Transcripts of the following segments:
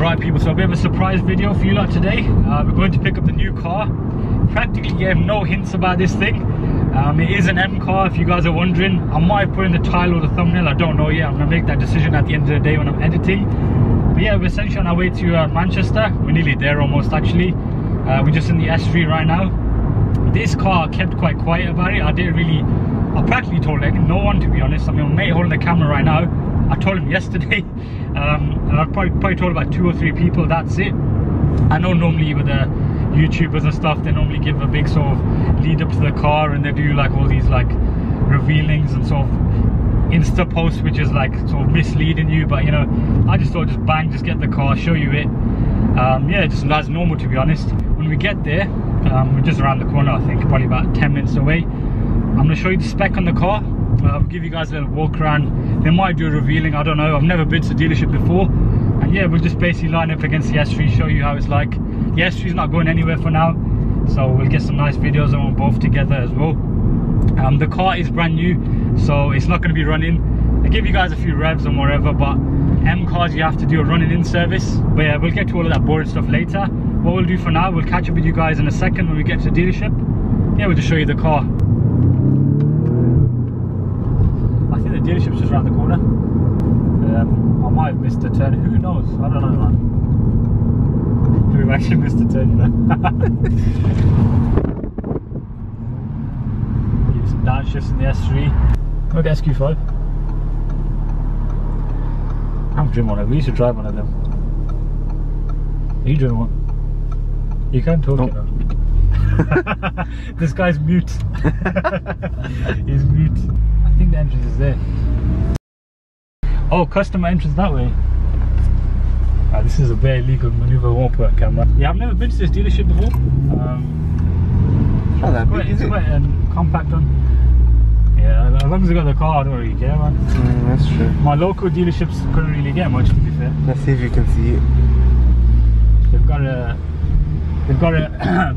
Right people, so a bit of a surprise video for you lot today. We're going to pick up the new car. Practically gave no hints about this thing. It is an M car, if you guys are wondering. I might put in the title or the thumbnail, I don't know yet. I'm going to make that decision at the end of the day when I'm editing. But yeah, we're essentially on our way to Manchester. We're nearly there almost actually. We're just in the S3 right now. This car kept quite quiet about it. I practically told no one, to be honest. I mean, my mate holding the camera right now. I told him yesterday. And I've probably told about 2 or 3 people, that's it. I know normally with the YouTubers and stuff, they normally give a big sort of lead up to the car and they do like all these like revealings and sort of Insta posts, which is like sort of misleading you. But you know, I just thought just bang, just get the car, show you it. Yeah, just as normal, to be honest. When we get there, we're just around the corner, I think, probably about 10 minutes away. I'm going to show you the spec on the car. I'll give you guys a little walk around. They might do a revealing, I don't know. I've never been to the dealership before. And yeah, we'll just basically line up against the S3, show you how it's like. The S3 is not going anywhere for now, so we'll get some nice videos on both together as well. The car is brand new, so it's not going to be running. I give you guys a few revs and whatever, but M cars you have to do a running in service. But yeah, we'll get to all of that boring stuff later. What we'll do for now, we'll catch up with you guys in a second when we get to the dealership. Yeah, we'll just show you the car. I think the dealership's just around the corner. I might have missed a turn, who knows, I don't know, man. We've actually missed a turn, you know. Give some downshifts in the S3. Look at SQ5. I'm driven one of them. We used to drive one of them. Are you driven one? You can't talk, you know. This guy's mute. He's mute. I think the entrance is there. Oh, customer entrance that way. This is a very illegal maneuver, won't put a camera. Yeah, I've never been to this dealership before. Not that big, is it? It's quite a compact one. Yeah, as long as I got the car, I don't really care, man. That's true. My local dealerships couldn't really get much, to be fair. Let's see if you can see it. They've got it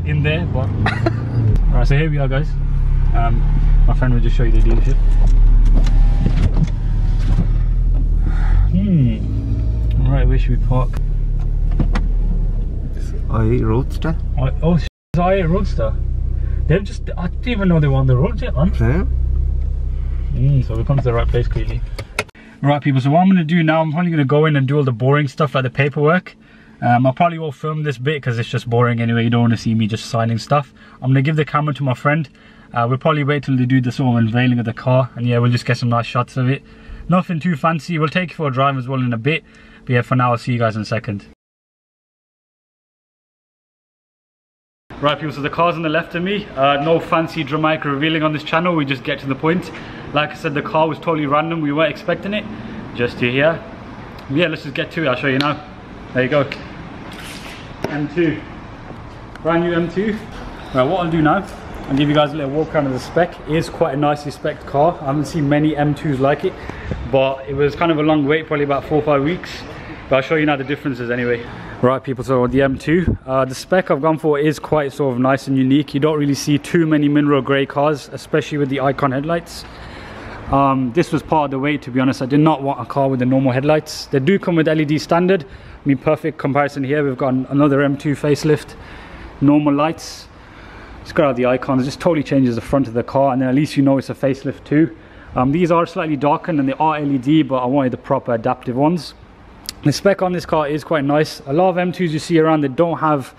in there, but alright, so here we are, guys. My friend will just show you the dealership. Right, where should we park? This i8 Roadster. Oh, it's i8 Roadster. They've just, I didn't even know they were on the road yet, man. Yeah. So we've come to the right place, clearly. Right, people, so what I'm going to do now, I'm probably going to go in and do all the boring stuff like the paperwork. I probably won't film this bit because it's just boring anyway. You don't want to see me just signing stuff. I'm going to give the camera to my friend. We'll probably wait till they do the sort of unveiling of the car, and yeah, we'll just get some nice shots of it. Nothing too fancy. We'll take it for a drive as well in a bit. But yeah, for now, I'll see you guys in a second. Right people, so the car's on the left of me. No fancy dramatic revealing on this channel, we just get to the point. Like I said, the car was totally random, we weren't expecting it. Just to here. Yeah, let's just get to it, I'll show you now. There you go. M2. Brand new M2. Right, what I'll do now, I'll give you guys a little walk around of the spec. It is quite a nicely spec'd car. I haven't seen many M2s like it, but it was kind of a long wait, probably about 4 or 5 weeks. But I'll show you now the differences anyway. Right people, so the M2, the spec I've gone for is quite sort of nice and unique. You don't really see too many mineral grey cars, especially with the Icon headlights. This was part of the wait, to be honest. I did not want a car with the normal headlights. They do come with LED standard. I mean, perfect comparison here. We've got another M2 facelift, normal lights. It's got the icons, it just totally changes the front of the car, and then at least you know it's a facelift too. These are slightly darkened and they are LED, but I wanted the proper adaptive ones. The spec on this car is quite nice. A lot of M2s you see around, they don't have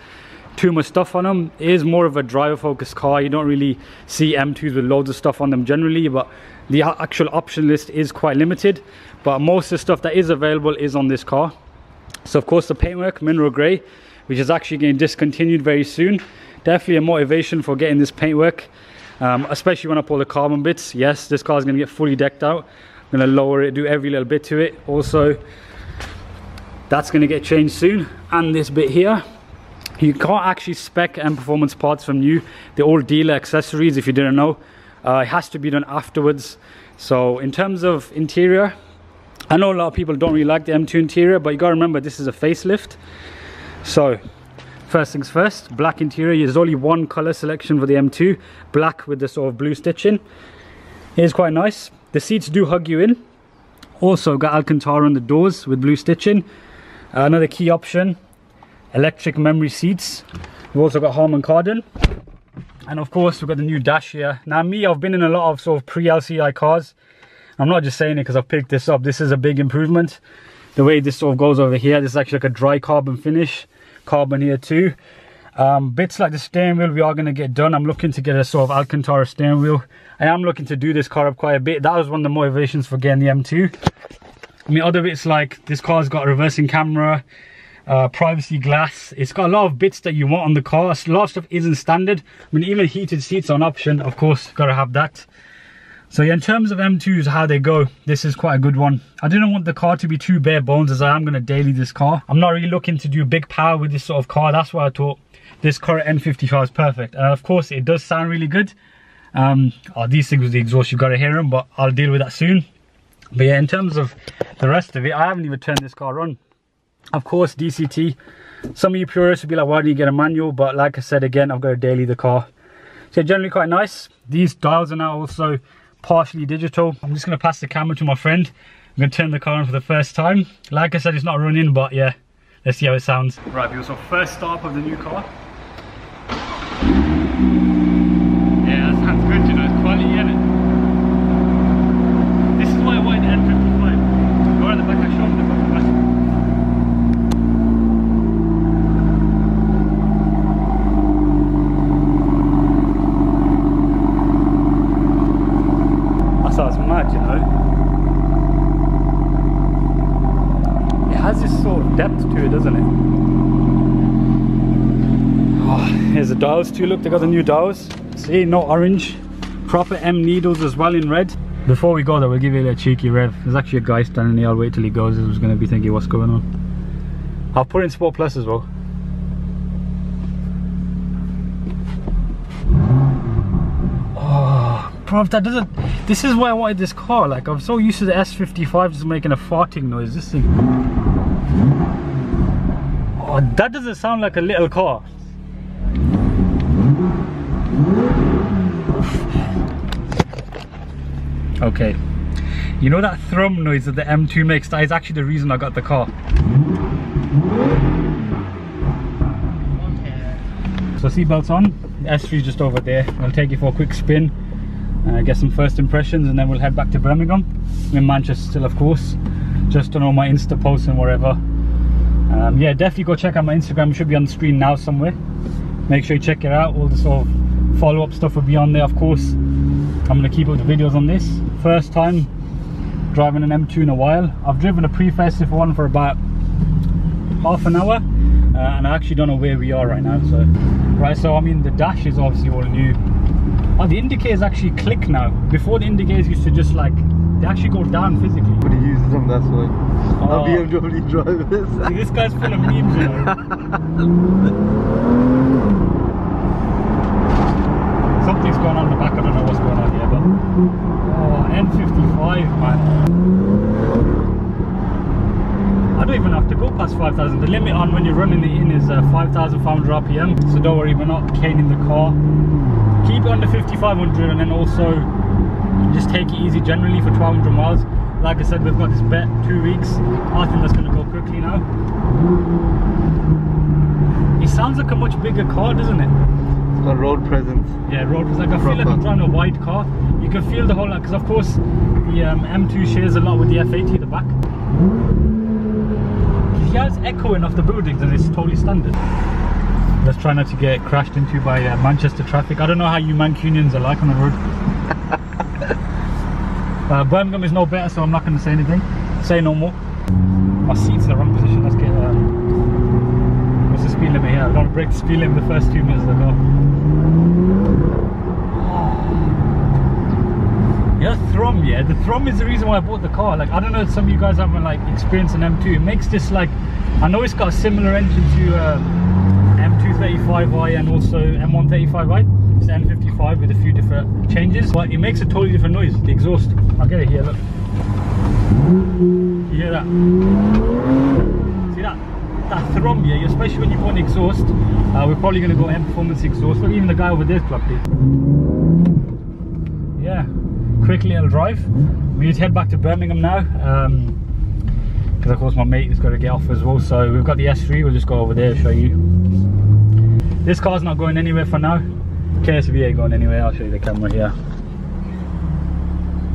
too much stuff on them. It is more of a driver focused car. You don't really see M2s with loads of stuff on them generally, but the actual option list is quite limited. But most of the stuff that is available is on this car. So of course the paintwork, mineral grey, which is actually getting discontinued very soon. Definitely a motivation for getting this paintwork, especially when I pull the carbon bits. Yes, this car is going to get fully decked out. I'm going to lower it, do every little bit to it. Also, that's going to get changed soon. And this bit here, you can't actually spec M Performance parts from new. They're all dealer accessories, if you didn't know. It has to be done afterwards. So in terms of interior, I know a lot of people don't really like the M2 interior, but you got to remember this is a facelift. So first things first, black interior. There's only one color selection for the M2, black with the sort of blue stitching. It is quite nice. The seats do hug you in. Also got Alcantara on the doors with blue stitching. Another key option, electric memory seats. We've also got Harman Kardon. And of course, we've got the new dash here. Now me, I've been in a lot of sort of pre-LCI cars. I'm not just saying it because I've picked this up. This is a big improvement. The way this sort of goes over here, this is actually like a dry carbon finish. Carbon here too. Bits like the steering wheel we are going to get done. I'm looking to get a sort of Alcantara steering wheel. I am looking to do this car up quite a bit. That was one of the motivations for getting the M2. I mean, other bits like this car's got a reversing camera, privacy glass. It's got a lot of bits that you want on the car. A lot of stuff isn't standard. I mean, even heated seats are an option. Of course, got to have that. So yeah, in terms of M2s, how they go, this is quite a good one. I didn't want the car to be too bare bones as I am going to daily this car. I'm not really looking to do big power with this sort of car. That's why I thought this current N55 is perfect. Of course, it does sound really good. These things with the exhaust, you've got to hear them, but I'll deal with that soon. But yeah, in terms of the rest of it, I haven't even turned this car on. Of course, DCT. Some of you purists will be like, why do you get a manual? But like I said, again, I've got to daily the car. So generally quite nice. These dials are now also partially digital. I'm just going to pass the camera to my friend. I'm going to turn the car on for the first time. Like I said, it's not running, but yeah, let's see how it sounds. Right, people, so first start of the new car. Yeah, that sounds good, you know, it's quality, isn't it? This is why I wanted the N55. Go around the back, I'll show them the back. That's mad, you know. It has this sort of depth to it, doesn't it? Oh, here's the dials too. Look, they got the new dials. See, no orange. Proper M needles as well in red. Before we go though, we'll give you a little cheeky rev. There's actually a guy standing here. I'll wait till he goes. He's going to be thinking what's going on. I'll put in Sport Plus as well. Bro, that doesn't. This is why I wanted this car. Like, I'm so used to the S55 just making a farting noise. This thing. Oh, that doesn't sound like a little car. Okay. You know that thrum noise that the M2 makes? That is actually the reason I got the car. Okay. So seatbelts on. The S3 is just over there. I'll take you for a quick spin. Get some first impressions and then we'll head back to Birmingham. I'm in Manchester still, of course, just on all my Insta posts and whatever. Yeah, definitely go check out my Instagram. It should be on the screen now somewhere. Make sure you check it out. All the sort of follow-up stuff will be on there, of course. I'm going to keep up the videos on this. First time driving an M2 in a while. I've driven a pre-facelift one for about half an hour and I actually don't know where we are right now. So I mean, the dash is obviously all new. Oh, the indicators actually click now. Before the indicators used to just like, they actually go down physically. But he uses them, that's why. Oh. BMW drivers. See, this guy's full of memes, you know. Something's going on in the back, I don't know what's going on here, but... Oh, N55, man. I don't even have to go past 5,000. The limit on when you're running it in is 5,500 RPM. So don't worry, we're not caning the car. Keep it under 5,500 and then also just take it easy generally for 1,200 miles. Like I said, we've got this bet 2 weeks. I think that's going to go quickly now. It sounds like a much bigger car, doesn't it? It's got road presence. Yeah, road presence. Like, I feel like I'm driving a wide car. You can feel the whole, because of course the M2 shares a lot with the F80 at the back. He has echoing off the buildings and it's totally standard. Let's try not to get crashed into by Manchester traffic. I don't know how you Mancunians are like on the road. Birmingham is no better, so I'm not going to say anything. Say no more. My seat's in the wrong position. Let's get... what's the speed limit here? I don't want to break the speed limit the first 2 minutes of the car. Yeah, thrum, yeah. The thrum is the reason why I bought the car. Like, I don't know if some of you guys haven't like experienced an M2. It makes this like... I know it's got a similar engine to... M235i and also M135i. It's the N55 with a few different changes, but it makes a totally different noise, the exhaust. I'll get it here, look. You hear that? See that? That thrum, yeah, especially when you put an exhaust. We're probably going to go M Performance exhaust. Look, even the guy over there's clocked it. Yeah, quick little drive. We need to head back to Birmingham now. because of course my mate has got to get off as well. So we've got the S3, we'll just go over there, show you. This car's not going anywhere for now. KSV ain't going anywhere. I'll show you the camera here.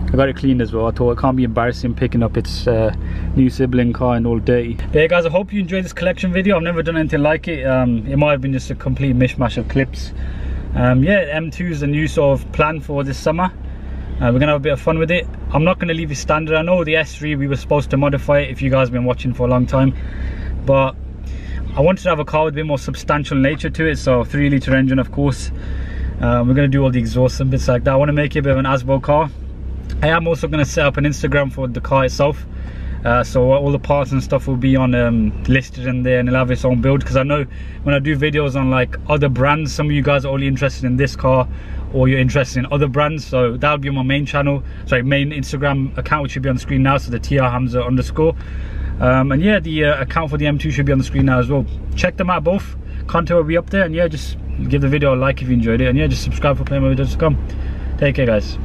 I got it cleaned as well. I thought it can't be embarrassing picking up its new sibling car and all dirty. Yeah guys, I hope you enjoyed this collection video. I've never done anything like it. It might have been just a complete mishmash of clips. Yeah, M2 is the new sort of plan for this summer. We're gonna have a bit of fun with it. I'm not gonna leave it standard. I know the S3 we were supposed to modify it, if you guys have been watching for a long time, but I wanted to have a car with a bit more substantial nature to it. So 3-litre engine, of course. We're gonna do all the exhausts and bits like that. I want to make it a bit of an Asbo car. I am also going to set up an Instagram for the car itself, so all the parts and stuff will be on listed in there, and it'll have its own build, because I know when I do videos on like other brands, some of you guys are only interested in this car or you're interested in other brands, so that'll be on my main channel, sorry, main Instagram account, which should be on the screen now, so the TRHamza_. And yeah, the account for the M2 should be on the screen now as well. Check them out both, content will be up there, and yeah, just give the video a like if you enjoyed it, and yeah, just subscribe for plenty more videos to come. Take care guys.